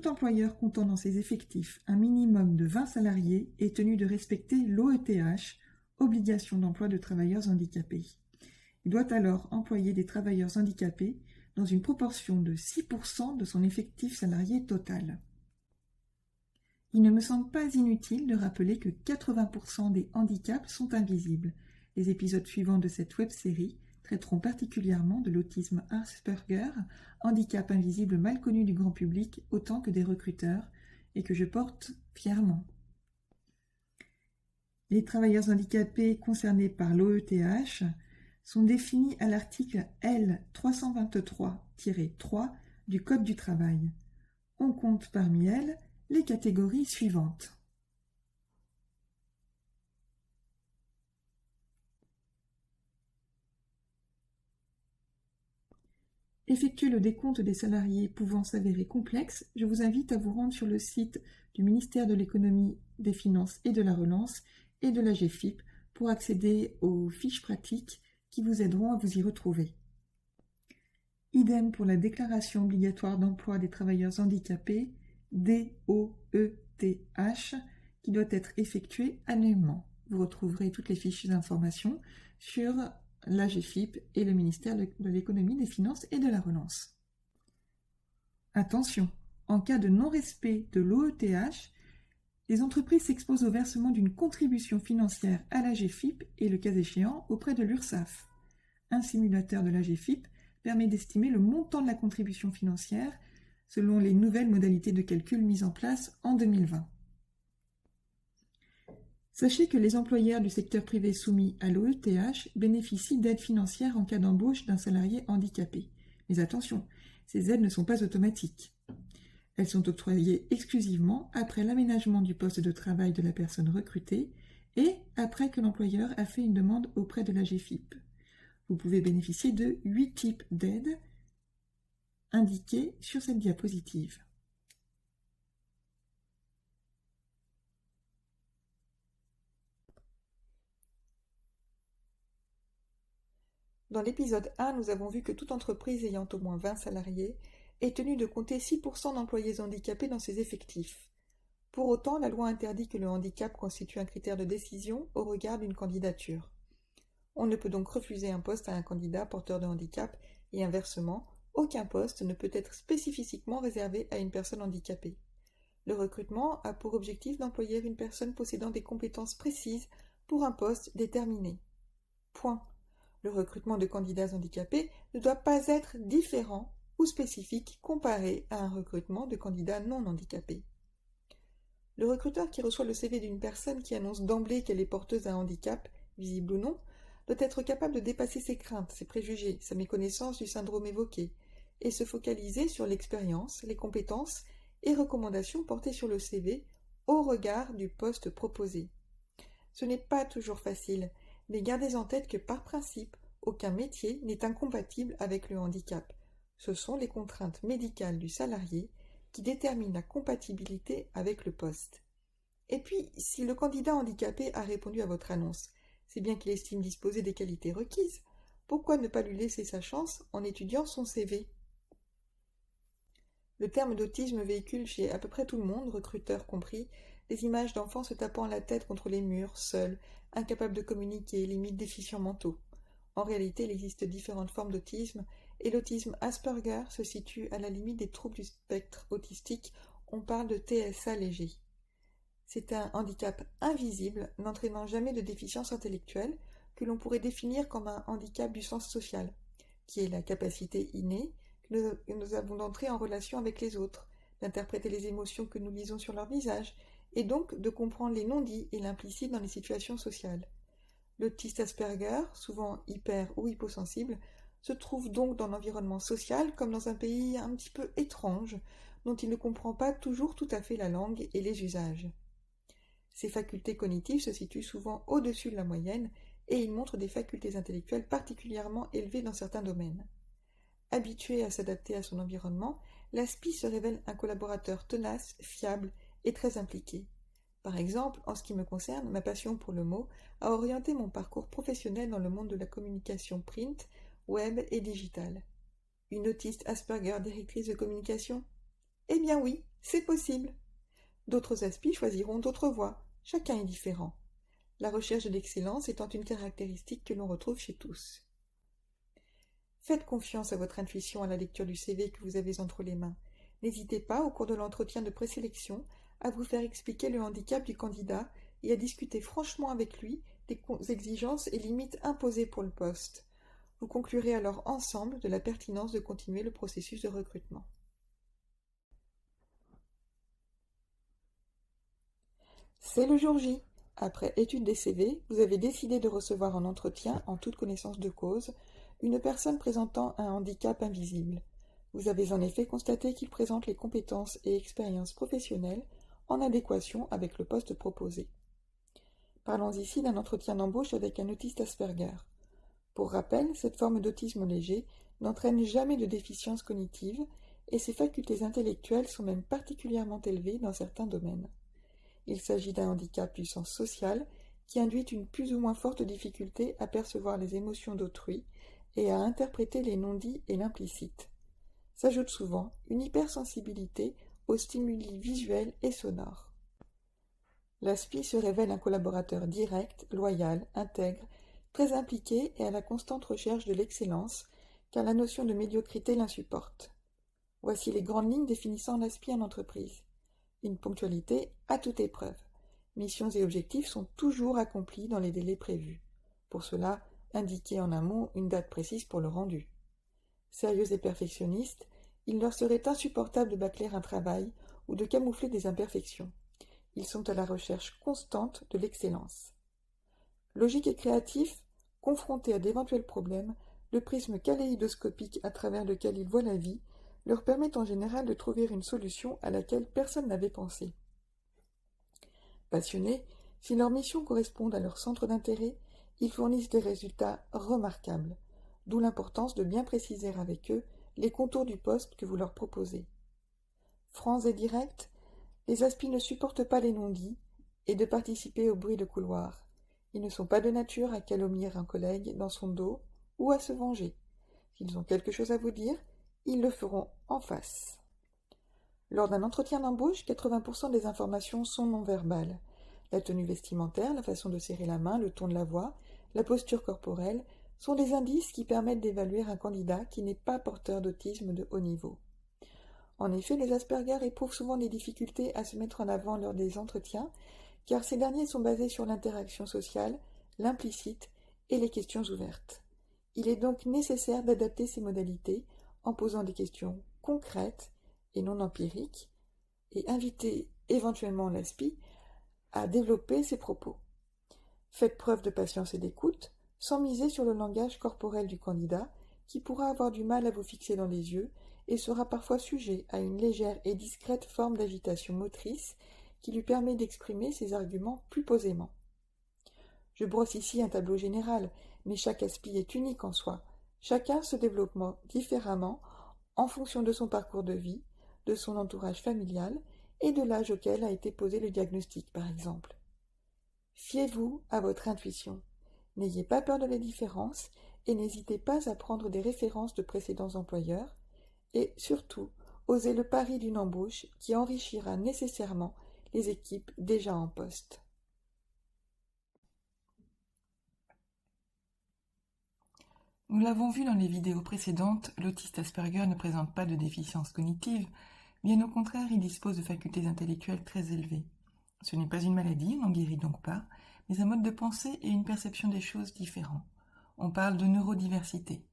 tout employeur comptant dans ses effectifs un minimum de 20 salariés est tenu de respecter l'OETH, obligation d'emploi de travailleurs handicapés. Il doit alors employer des travailleurs handicapés dans une proportion de 6% de son effectif salarié total. Il ne me semble pas inutile de rappeler que 80% des handicaps sont invisibles. Les épisodes suivants de cette web-série traiteront particulièrement de l'autisme Asperger, handicap invisible mal connu du grand public autant que des recruteurs, et que je porte fièrement. Les travailleurs handicapés concernés par l'OETH sont définis à l'article L323-3 du Code du travail. On compte parmi elles les catégories suivantes. Effectuer le décompte des salariés pouvant s'avérer complexe, je vous invite à vous rendre sur le site du ministère de l'Économie, des Finances et de la Relance et de l'AGFIP pour accéder aux fiches pratiques qui vous aideront à vous y retrouver. Idem pour la déclaration obligatoire d'emploi des travailleurs handicapés, DOETH, qui doit être effectuée annuellement. Vous retrouverez toutes les fiches d'information sur l'AGFIP et le ministère de l'Économie, des Finances et de la Relance. Attention, en cas de non-respect de l'OETH, les entreprises s'exposent au versement d'une contribution financière à l'AGFIP et, le cas échéant, auprès de l'URSSAF. Un simulateur de l'AGFIP permet d'estimer le montant de la contribution financière selon les nouvelles modalités de calcul mises en place en 2020. Sachez que les employeurs du secteur privé soumis à l'OETH bénéficient d'aides financières en cas d'embauche d'un salarié handicapé. Mais attention, ces aides ne sont pas automatiques. Elles sont octroyées exclusivement après l'aménagement du poste de travail de la personne recrutée et après que l'employeur a fait une demande auprès de l'AGFIP. Vous pouvez bénéficier de 8 types d'aides indiqués sur cette diapositive. Dans l'épisode 1, nous avons vu que toute entreprise ayant au moins 20 salariés est tenue de compter 6% d'employés handicapés dans ses effectifs. Pour autant, la loi interdit que le handicap constitue un critère de décision au regard d'une candidature. On ne peut donc refuser un poste à un candidat porteur de handicap et inversement, aucun poste ne peut être spécifiquement réservé à une personne handicapée. Le recrutement a pour objectif d'employer une personne possédant des compétences précises pour un poste déterminé. Point. Le recrutement de candidats handicapés ne doit pas être différent ou spécifique comparé à un recrutement de candidats non handicapés. Le recruteur qui reçoit le CV d'une personne qui annonce d'emblée qu'elle est porteuse d'un handicap, visible ou non, doit être capable de dépasser ses craintes, ses préjugés, sa méconnaissance du syndrome évoqué, et se focaliser sur l'expérience, les compétences et recommandations portées sur le CV au regard du poste proposé. Ce n'est pas toujours facile, mais gardez en tête que par principe, aucun métier n'est incompatible avec le handicap. Ce sont les contraintes médicales du salarié qui déterminent la compatibilité avec le poste. Et puis, si le candidat handicapé a répondu à votre annonce, c'est bien qu'il estime disposer des qualités requises. Pourquoi ne pas lui laisser sa chance en étudiant son CV ? Le terme d'autisme véhicule chez à peu près tout le monde, recruteurs compris, des images d'enfants se tapant la tête contre les murs, seuls, incapables de communiquer, limite déficients mentaux. En réalité, il existe différentes formes d'autisme, et l'autisme Asperger se situe à la limite des troubles du spectre autistique, on parle de TSA léger. C'est un handicap invisible, n'entraînant jamais de déficience intellectuelle, que l'on pourrait définir comme un handicap du sens social, qui est la capacité innée que nous avons d'entrer en relation avec les autres, d'interpréter les émotions que nous lisons sur leur visage, et donc de comprendre les non-dits et l'implicite dans les situations sociales. L'autiste Asperger, souvent hyper ou hyposensible, se trouve donc dans l'environnement social comme dans un pays un petit peu étrange, dont il ne comprend pas toujours tout à fait la langue et les usages. Ses facultés cognitives se situent souvent au-dessus de la moyenne et il montre des facultés intellectuelles particulièrement élevées dans certains domaines. Habitué à s'adapter à son environnement, l'ASPI se révèle un collaborateur tenace, fiable et très impliqué. Par exemple, en ce qui me concerne, ma passion pour le mot a orienté mon parcours professionnel dans le monde de la communication print, web et digital. Une autiste Asperger directrice de communication ? Eh bien oui, C'est possible. D'autres aspis choisiront d'autres voies. Chacun est différent. La recherche de l'excellence étant une caractéristique que l'on retrouve chez tous. Faites confiance à votre intuition à la lecture du CV que vous avez entre les mains. N'hésitez pas, au cours de l'entretien de présélection, à vous faire expliquer le handicap du candidat et à discuter franchement avec lui des exigences et limites imposées pour le poste. Vous conclurez alors ensemble de la pertinence de continuer le processus de recrutement. C'est le jour J. Après étude des CV, vous avez décidé de recevoir en entretien, en toute connaissance de cause, une personne présentant un handicap invisible. Vous avez en effet constaté qu'il présente les compétences et expériences professionnelles en adéquation avec le poste proposé. Parlons ici d'un entretien d'embauche avec un autiste Asperger. Pour rappel, cette forme d'autisme léger n'entraîne jamais de déficience cognitive et ses facultés intellectuelles sont même particulièrement élevées dans certains domaines. Il s'agit d'un handicap du sens social qui induit une plus ou moins forte difficulté à percevoir les émotions d'autrui et à interpréter les non-dits et l'implicite. S'ajoute souvent une hypersensibilité aux stimuli visuels et sonores. L'ASPI se révèle un collaborateur direct, loyal, intègre, très impliqué et à la constante recherche de l'excellence, car la notion de médiocrité l'insupporte. Voici les grandes lignes définissant l'ASPI en entreprise. Une ponctualité à toute épreuve. Missions et objectifs sont toujours accomplis dans les délais prévus. Pour cela, indiquez en amont une date précise pour le rendu. Sérieux et perfectionnistes, il leur serait insupportable de bâcler un travail ou de camoufler des imperfections. Ils sont à la recherche constante de l'excellence. Logique et créatif, confrontés à d'éventuels problèmes, le prisme kaléidoscopique à travers lequel ils voient la vie leur permet en général de trouver une solution à laquelle personne n'avait pensé. Passionnés, si leur mission correspond à leur centre d'intérêt, ils fournissent des résultats remarquables, d'où l'importance de bien préciser avec eux les contours du poste que vous leur proposez. Francs et directs, les aspis ne supportent pas les non-dits et de participer au bruit de couloir. Ils ne sont pas de nature à calomnier un collègue dans son dos ou à se venger. S'ils ont quelque chose à vous dire, ils le feront en face. Lors d'un entretien d'embauche, 80% des informations sont non verbales. La tenue vestimentaire, la façon de serrer la main, le ton de la voix, la posture corporelle sont des indices qui permettent d'évaluer un candidat qui n'est pas porteur d'autisme de haut niveau. En effet, les Asperger éprouvent souvent des difficultés à se mettre en avant lors des entretiens, car ces derniers sont basés sur l'interaction sociale, l'implicite et les questions ouvertes. Il est donc nécessaire d'adapter ces modalités en posant des questions concrètes et non empiriques et inviter éventuellement l'ASPI à développer ses propos. Faites preuve de patience et d'écoute, sans miser sur le langage corporel du candidat, qui pourra avoir du mal à vous fixer dans les yeux et sera parfois sujet à une légère et discrète forme d'agitation motrice qui lui permet d'exprimer ses arguments plus posément. Je brosse ici un tableau général, mais chaque aspi est unique en soi. Chacun se développe différemment en fonction de son parcours de vie, de son entourage familial et de l'âge auquel a été posé le diagnostic, par exemple. Fiez-vous à votre intuition. N'ayez pas peur de la différence et n'hésitez pas à prendre des références de précédents employeurs et, surtout, osez le pari d'une embauche qui enrichira nécessairement les équipes déjà en poste. Nous l'avons vu dans les vidéos précédentes, l'autiste Asperger ne présente pas de déficience cognitive, bien au contraire, il dispose de facultés intellectuelles très élevées. Ce n'est pas une maladie, on n'en guérit donc pas, mais un mode de pensée et une perception des choses différents. On parle de neurodiversité.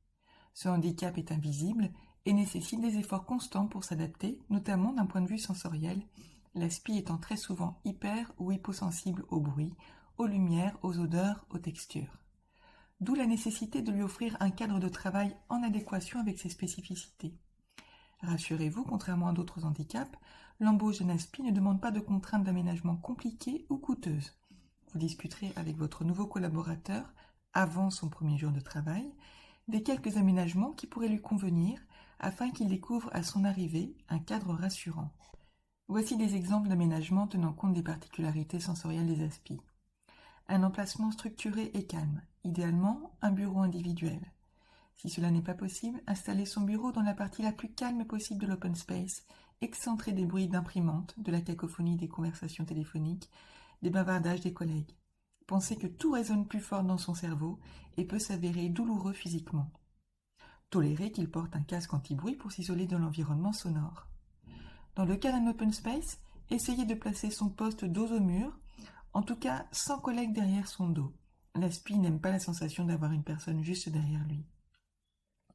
Ce handicap est invisible et nécessite des efforts constants pour s'adapter, notamment d'un point de vue sensoriel, l'ASPI étant très souvent hyper ou hyposensible au bruit, aux lumières, aux odeurs, aux textures. D'où la nécessité de lui offrir un cadre de travail en adéquation avec ses spécificités. Rassurez-vous, contrairement à d'autres handicaps, l'embauche d'un ASPI ne demande pas de contraintes d'aménagement compliquées ou coûteuses. Vous discuterez avec votre nouveau collaborateur, avant son premier jour de travail, des quelques aménagements qui pourraient lui convenir afin qu'il découvre à son arrivée un cadre rassurant. Voici des exemples d'aménagements tenant compte des particularités sensorielles des ASPI. Un emplacement structuré et calme, idéalement un bureau individuel. Si cela n'est pas possible, installez son bureau dans la partie la plus calme possible de l'open space excentré des bruits d'imprimante, de la cacophonie des conversations téléphoniques, des bavardages des collègues. Penser que tout résonne plus fort dans son cerveau et peut s'avérer douloureux physiquement. Tolérer qu'il porte un casque anti-bruit pour s'isoler de l'environnement sonore. Dans le cas d'un open space, essayer de placer son poste dos au mur, en tout cas sans collègue derrière son dos. L'aspi n'aime pas la sensation d'avoir une personne juste derrière lui.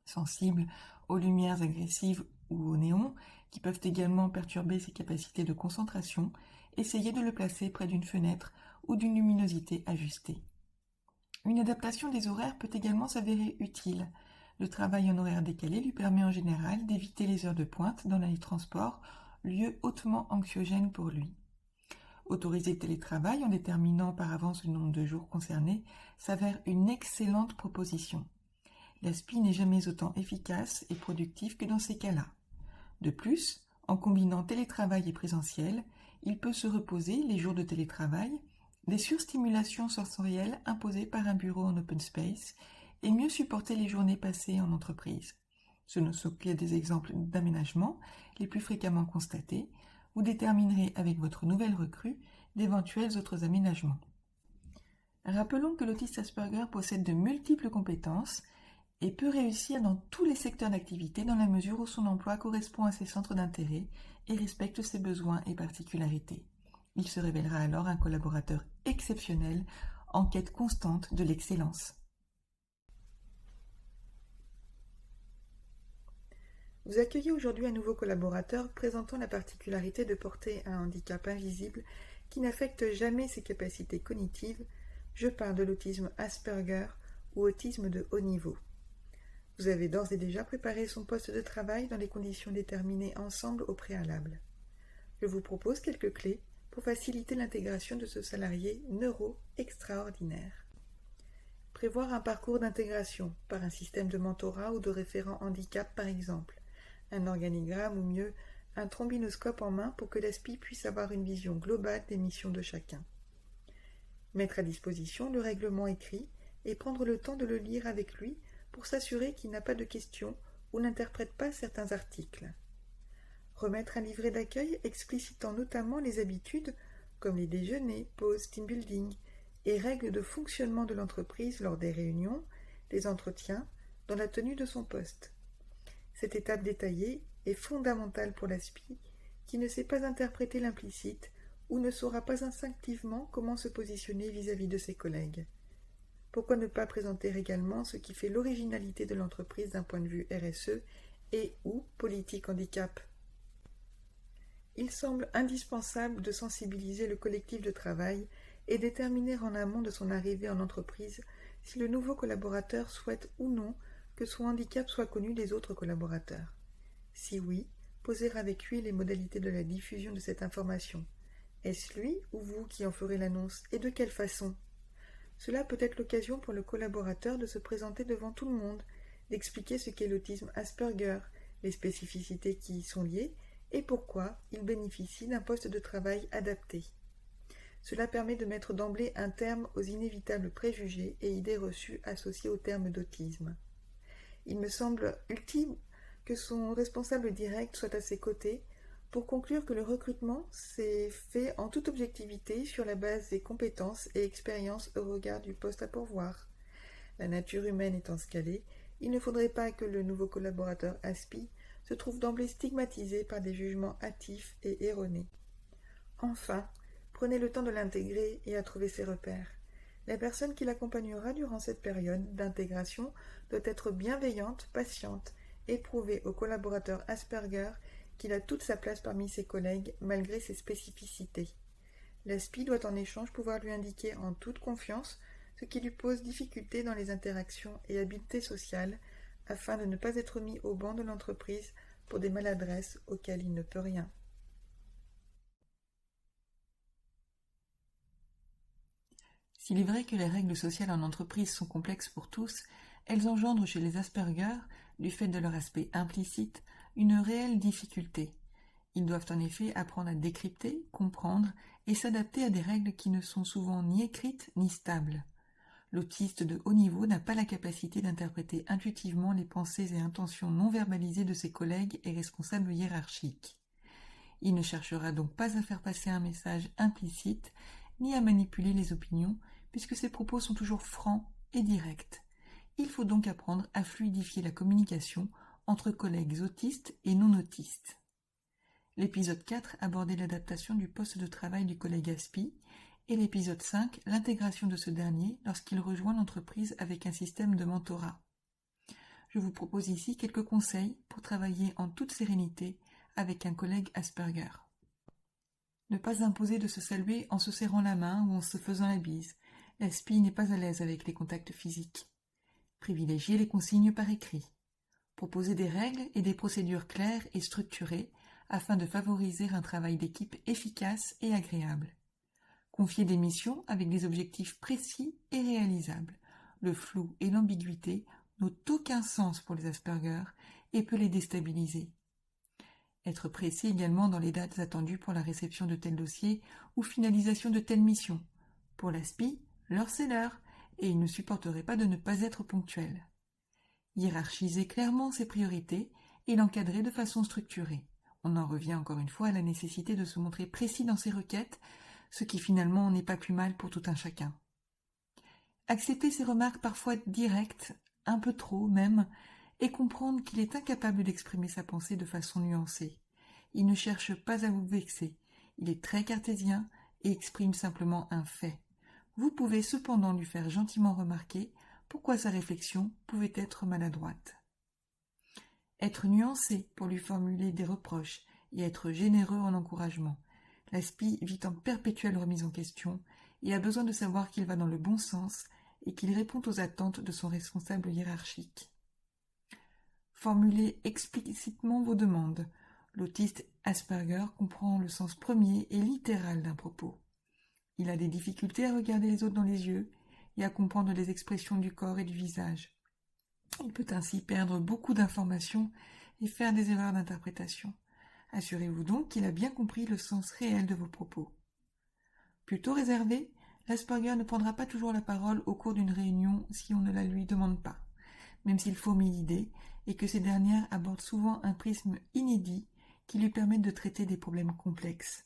Sensible aux lumières agressives ou aux néons, qui peuvent également perturber ses capacités de concentration, essayez de le placer près d'une fenêtre ou d'une luminosité ajustée. Une adaptation des horaires peut également s'avérer utile. Le travail en horaire décalé lui permet en général d'éviter les heures de pointe dans les transports, lieu hautement anxiogène pour lui. Autoriser le télétravail en déterminant par avance le nombre de jours concernés s'avère une excellente proposition. L'aspi n'est jamais autant efficace et productif que dans ces cas-là. De plus, en combinant télétravail et présentiel, il peut se reposer les jours de télétravail, des surstimulations sensorielles imposées par un bureau en open space et mieux supporter les journées passées en entreprise. Ce ne sont que des exemples d'aménagement les plus fréquemment constatés. Vous déterminerez avec votre nouvelle recrue d'éventuels autres aménagements. Rappelons que l'autiste Asperger possède de multiples compétences et peut réussir dans tous les secteurs d'activité dans la mesure où son emploi correspond à ses centres d'intérêt et respecte ses besoins et particularités. Il se révélera alors un collaborateur exceptionnel en quête constante de l'excellence. Vous accueillez aujourd'hui un nouveau collaborateur présentant la particularité de porter un handicap invisible qui n'affecte jamais ses capacités cognitives. Je parle de l'autisme Asperger ou autisme de haut niveau. Vous avez d'ores et déjà préparé son poste de travail dans les conditions déterminées ensemble au préalable. Je vous propose quelques clés pour faciliter l'intégration de ce salarié neuro extraordinaire. Prévoir un parcours d'intégration par un système de mentorat ou de référent handicap par exemple, un organigramme ou mieux un trombinoscope en main pour que l'ASPI puisse avoir une vision globale des missions de chacun. Mettre à disposition le règlement écrit et prendre le temps de le lire avec lui pour s'assurer qu'il n'a pas de questions ou n'interprète pas certains articles. Remettre un livret d'accueil explicitant notamment les habitudes comme les déjeuners, pauses, team building et règles de fonctionnement de l'entreprise lors des réunions, des entretiens, dans la tenue de son poste. Cette étape détaillée est fondamentale pour l'ASPI qui ne sait pas interpréter l'implicite ou ne saura pas instinctivement comment se positionner vis-à-vis de ses collègues. Pourquoi ne pas présenter également ce qui fait l'originalité de l'entreprise d'un point de vue RSE et ou politique handicap? Il semble indispensable de sensibiliser le collectif de travail et déterminer en amont de son arrivée en entreprise si le nouveau collaborateur souhaite ou non que son handicap soit connu des autres collaborateurs. Si oui, poser avec lui les modalités de la diffusion de cette information. Est-ce lui ou vous qui en ferez l'annonce et de quelle façon? Cela peut être l'occasion pour le collaborateur de se présenter devant tout le monde, d'expliquer ce qu'est l'autisme Asperger, les spécificités qui y sont liées et pourquoi il bénéficie d'un poste de travail adapté. Cela permet de mettre d'emblée un terme aux inévitables préjugés et idées reçues associées au terme d'autisme. Il me semble utile que son responsable direct soit à ses côtés pour conclure que le recrutement s'est fait en toute objectivité sur la base des compétences et expériences au regard du poste à pourvoir. La nature humaine étant scalée, il ne faudrait pas que le nouveau collaborateur ASPI se trouve d'emblée stigmatisé par des jugements hâtifs et erronés. Enfin, prenez le temps de l'intégrer et à trouver ses repères. La personne qui l'accompagnera durant cette période d'intégration doit être bienveillante, patiente et prouver au collaborateur Asperger qu'il a toute sa place parmi ses collègues malgré ses spécificités. L'ASPI doit en échange pouvoir lui indiquer en toute confiance ce qui lui pose difficulté dans les interactions et habiletés sociales afin de ne pas être mis au banc de l'entreprise pour des maladresses auxquelles il ne peut rien. S'il est vrai que les règles sociales en entreprise sont complexes pour tous, elles engendrent chez les Asperger, du fait de leur aspect implicite, une réelle difficulté. Ils doivent en effet apprendre à décrypter, comprendre et s'adapter à des règles qui ne sont souvent ni écrites ni stables. L'autiste de haut niveau n'a pas la capacité d'interpréter intuitivement les pensées et intentions non verbalisées de ses collègues et responsables hiérarchiques. Il ne cherchera donc pas à faire passer un message implicite, ni à manipuler les opinions, puisque ses propos sont toujours francs et directs. Il faut donc apprendre à fluidifier la communication entre collègues autistes et non-autistes. L'épisode 4 abordait l'adaptation du poste de travail du collègue Aspi, et l'épisode 5 l'intégration de ce dernier lorsqu'il rejoint l'entreprise avec un système de mentorat. Je vous propose ici quelques conseils pour travailler en toute sérénité avec un collègue Asperger. Ne pas imposer de se saluer en se serrant la main ou en se faisant la bise. L'Aspi n'est pas à l'aise avec les contacts physiques. Privilégier les consignes par écrit. Proposer des règles et des procédures claires et structurées afin de favoriser un travail d'équipe efficace et agréable. Confier des missions avec des objectifs précis et réalisables. Le flou et l'ambiguïté n'ont aucun sens pour les Asperger et peut les déstabiliser. Être précis également dans les dates attendues pour la réception de tel dossier ou finalisation de telle mission. Pour l'ASPI, l'heure c'est l'heure, et il ne supporterait pas de ne pas être ponctuel. Hiérarchiser clairement ses priorités et l'encadrer de façon structurée. On en revient encore une fois à la nécessité de se montrer précis dans ses requêtes, ce qui finalement n'est pas plus mal pour tout un chacun. Accepter ses remarques parfois directes, un peu trop même, et comprendre qu'il est incapable d'exprimer sa pensée de façon nuancée. Il ne cherche pas à vous vexer, il est très cartésien et exprime simplement un fait. Vous pouvez cependant lui faire gentiment remarquer pourquoi sa réflexion pouvait être maladroite. Être nuancé pour lui formuler des reproches et être généreux en encouragement. L'ASPI vit en perpétuelle remise en question et a besoin de savoir qu'il va dans le bon sens et qu'il répond aux attentes de son responsable hiérarchique. Formulez explicitement vos demandes. L'autiste Asperger comprend le sens premier et littéral d'un propos. Il a des difficultés à regarder les autres dans les yeux et à comprendre les expressions du corps et du visage. Il peut ainsi perdre beaucoup d'informations et faire des erreurs d'interprétation. Assurez-vous donc qu'il a bien compris le sens réel de vos propos. Plutôt réservé, l'Asperger ne prendra pas toujours la parole au cours d'une réunion si on ne la lui demande pas, même s'il fourmille d'idées et que ces dernières abordent souvent un prisme inédit qui lui permet de traiter des problèmes complexes.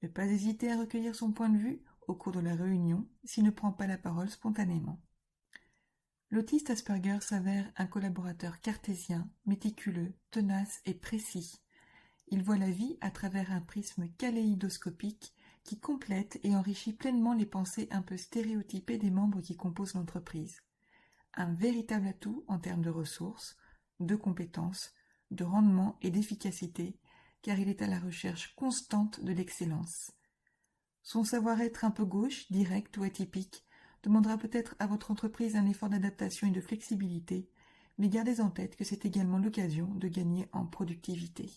Ne pas hésiter à recueillir son point de vue au cours de la réunion s'il ne prend pas la parole spontanément. L'autiste Asperger s'avère un collaborateur cartésien, méticuleux, tenace et précis. Il voit la vie à travers un prisme kaléidoscopique qui complète et enrichit pleinement les pensées un peu stéréotypées des membres qui composent l'entreprise. Un véritable atout en termes de ressources, de compétences, de rendement et d'efficacité, car il est à la recherche constante de l'excellence. Son savoir-être un peu gauche, direct ou atypique demandera peut-être à votre entreprise un effort d'adaptation et de flexibilité, mais gardez en tête que c'est également l'occasion de gagner en productivité.